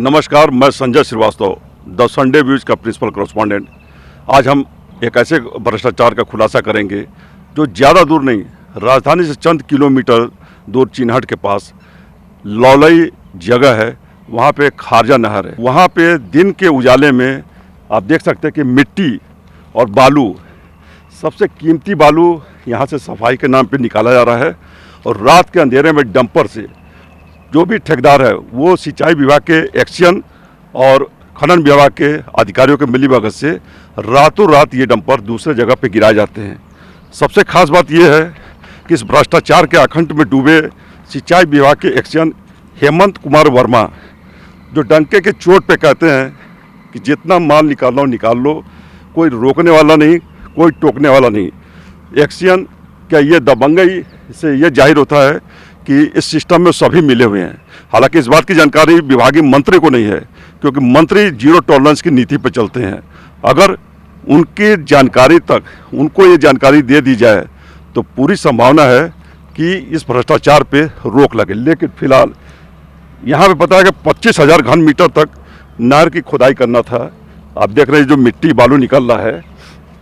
नमस्कार, मैं Sanjay Srivastava, the Sunday Views का प्रिंसिपल कॉरेस्पॉन्डेंट। आज हम एक ऐसे भ्रष्टाचार का खुलासा करेंगे जो ज़्यादा दूर नहीं, राजधानी से चंद किलोमीटर दूर चिन्हट के पास लौलई जगह है। वहाँ पे खारजा नहर है। वहाँ पे दिन के उजाले में आप देख सकते हैं कि मिट्टी और बालू, सबसे कीमती बालू यहाँ से सफाई के नाम पे निकाला जा रहा है और रात के अंधेरे में डंपर से जो भी ठेकेदार है वो सिंचाई विभाग के एक्शन और खनन विभाग के अधिकारियों के मिलीभगत से रातों रात ये डंपर दूसरे जगह पे गिराए जाते हैं। सबसे खास बात ये है कि इस भ्रष्टाचार के अखंड में डूबे सिंचाई विभाग के एक्शन हेमंत कुमार वर्मा, जो डंके के चोट पे कहते हैं कि जितना माल निकालना हो निकाल लो, कोई रोकने वाला नहीं, कोई टोकने वाला नहीं। एक्शन क्या ये दबंगई से ये जाहिर होता है कि इस सिस्टम में सभी मिले हुए हैं। हालांकि इस बात की जानकारी विभागीय मंत्री को नहीं है, क्योंकि मंत्री जीरो टॉलरेंस की नीति पर चलते हैं। अगर उनकी जानकारी तक उनको ये जानकारी दे दी जाए तो पूरी संभावना है कि इस भ्रष्टाचार पे रोक लगे। लेकिन फिलहाल यहाँ पे पता है कि 25,000 घन मीटर तक नहर की खुदाई करना था। आप देख रहे हैं जो मिट्टी बालू निकल रहा है,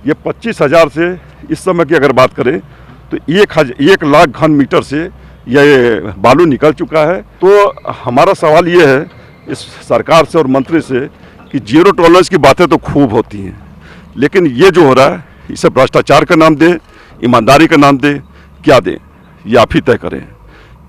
ये 25,000 से इस समय की अगर बात करें तो 1 लाख घन मीटर से ये बालू निकल चुका है। तो हमारा सवाल ये है इस सरकार से और मंत्री से कि जीरो टॉलरेंस की बातें तो खूब होती हैं, लेकिन ये जो हो रहा है इसे भ्रष्टाचार का नाम दें, ईमानदारी का नाम दें, क्या दें, ये आप ही तय करें।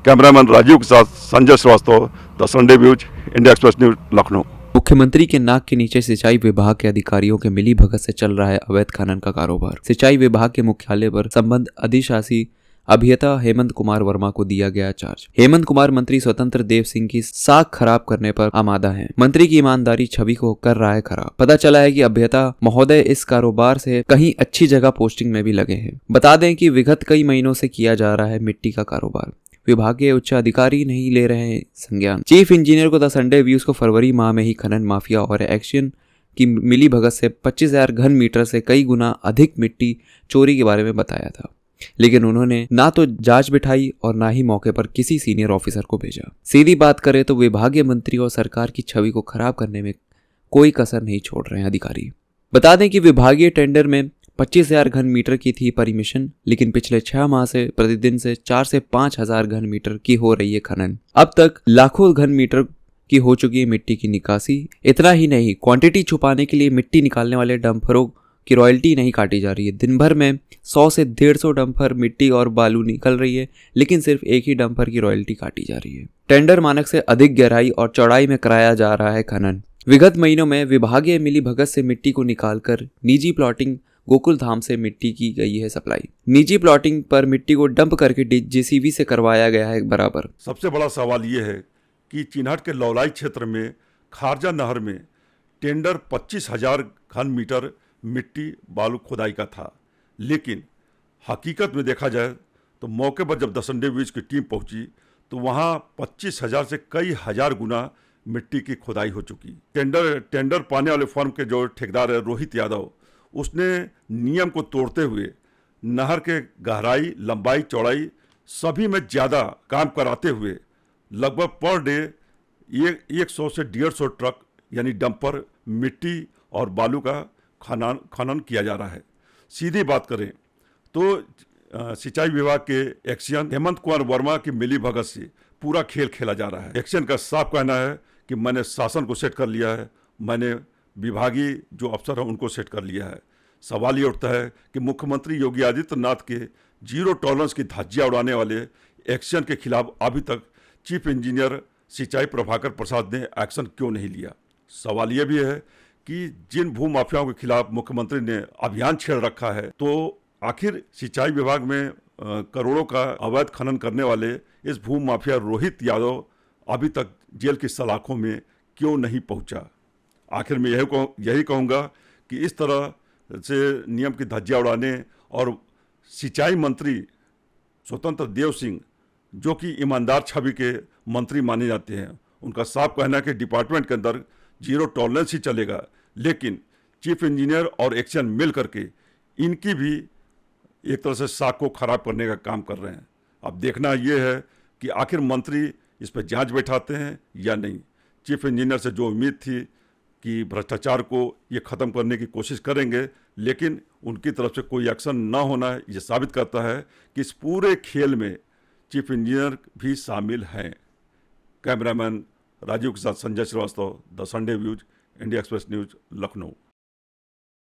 कैमरामैन राजीव के साथ Sanjay Srivastava, the Sunday Views, India Express News, Lucknow. मुख्यमंत्री के नाक के नीचे सिंचाई विभाग के अधिकारियों के मिलीभगत से चल रहा है अवैध खनन का कारोबार। सिंचाई विभाग के मुख्यालय पर संबंध अधिशासी अभियंता हेमंत कुमार वर्मा को दिया गया चार्ज। हेमंत कुमार मंत्री स्वतंत्र देव सिंह की साख खराब करने पर आमादा हैं। मंत्री की ईमानदारी छवि को कर रहा है खराब। पता चला है कि अभियंता महोदय इस कारोबार से कहीं अच्छी जगह पोस्टिंग में भी लगे हैं। बता दें कि विगत कई महीनों से किया जा रहा है मिट्टी का कारोबार। विभागीय उच्च अधिकारी नहीं ले रहे हैं संज्ञान। चीफ इंजीनियर को द संडे व्यूज को फरवरी माह में ही खनन माफिया और एक्शन की मिलीभगत से 25,000 घन मीटर से कई गुना अधिक मिट्टी चोरी के बारे में बताया था, लेकिन उन्होंने ना तो जांच बिठाई और ना ही मौके पर किसी सीनियर ऑफिसर को भेजा। सीधी बात करें तो विभागीय मंत्री और सरकार की छवि को खराब करने में कोई कसर नहीं छोड़ रहे हैं अधिकारी। बता दें कि विभागीय टेंडर में 25,000 घन मीटर की थी परमिशन, लेकिन पिछले 6 माह से प्रतिदिन से 4 से 5,000 घन मीटर की हो रही है खनन। अब तक लाखों घन मीटर की हो चुकी है मिट्टी की निकासी। इतना ही नहीं, क्वांटिटी छुपाने के लिए मिट्टी निकालने वाले डंपरों की रॉयल्टी नहीं काटी जा रही है। दिन भर में 100 से 150 डंपर मिट्टी और बालू निकल रही है, लेकिन सिर्फ एक ही डंपर की रॉयल्टी काटी जा रही है। टेंडर मानक से अधिक गहराई और चौड़ाई में कराया जा रहा है खनन। विगत महीनों में विभागीय मिलीभगत से मिट्टी को निकालकर निजी प्लॉटिंग गोकुल धाम से मिट्टी की गई है सप्लाई। निजी प्लॉटिंग पर मिट्टी को डंप करके जेसीबी से करवाया गया है बराबर। सबसे बड़ा सवाल ये है कि चिन्हट के लौलाई क्षेत्र में खारजा नहर में टेंडर 25,000 घन मीटर मिट्टी बालू खुदाई का था, लेकिन हकीकत में देखा जाए तो मौके पर जब द संडे व्यूज की टीम पहुंची तो वहां 25,000 से कई हजार गुना मिट्टी की खुदाई हो चुकी। टेंडर पाने वाले फर्म के जो ठेकेदार है रोहित यादव, उसने नियम को तोड़ते हुए नहर के गहराई, लंबाई, चौड़ाई सभी में ज़्यादा काम कराते हुए लगभग पर डे 100 से 150 ट्रक यानी डंपर मिट्टी और बालू का खनन किया जा रहा है। सीधी बात करें तो सिंचाई विभाग के एक्शन हेमंत कुमार वर्मा की मिलीभगत से पूरा खेल खेला जा रहा है। एक्शन का साफ कहना है कि मैंने शासन को सेट कर लिया है, मैंने विभागीय जो अफसर हैं उनको सेट कर लिया है। सवाल ये उठता है कि मुख्यमंत्री योगी आदित्यनाथ के जीरो टॉलरेंस की धज्जियां उड़ाने वाले एक्शन के खिलाफ अभी तक चीफ इंजीनियर सिंचाई प्रभाकर प्रसाद ने एक्शन क्यों नहीं लिया। सवाल ये भी है कि जिन भू माफियाओं के खिलाफ मुख्यमंत्री ने अभियान छेड़ रखा है, तो आखिर सिंचाई विभाग में करोड़ों का अवैध खनन करने वाले इस भू माफिया रोहित यादव अभी तक जेल की सलाखों में क्यों नहीं पहुंचा। आखिर में यही कहूँगा कि इस तरह से नियम की धज्जियां उड़ाने और सिंचाई मंत्री स्वतंत्र देव सिंह, जो कि ईमानदार छवि के मंत्री माने जाते हैं, उनका साफ कहना है कि डिपार्टमेंट के अंदर जीरो टॉलरेंस ही चलेगा, लेकिन चीफ इंजीनियर और एक्शन मिल करके इनकी भी एक तरह से साख को खराब करने का काम कर रहे हैं। अब देखना ये है कि आखिर मंत्री इस पर जांच बैठाते हैं या नहीं। चीफ इंजीनियर से जो उम्मीद थी कि भ्रष्टाचार को ये ख़त्म करने की कोशिश करेंगे, लेकिन उनकी तरफ से कोई एक्शन ना होना ये साबित करता है कि इस पूरे खेल में चीफ इंजीनियर भी शामिल हैं। कैमरामैन राजीव के साथ Sanjay Srivastava, the Sunday Views, India Express News, Lucknow.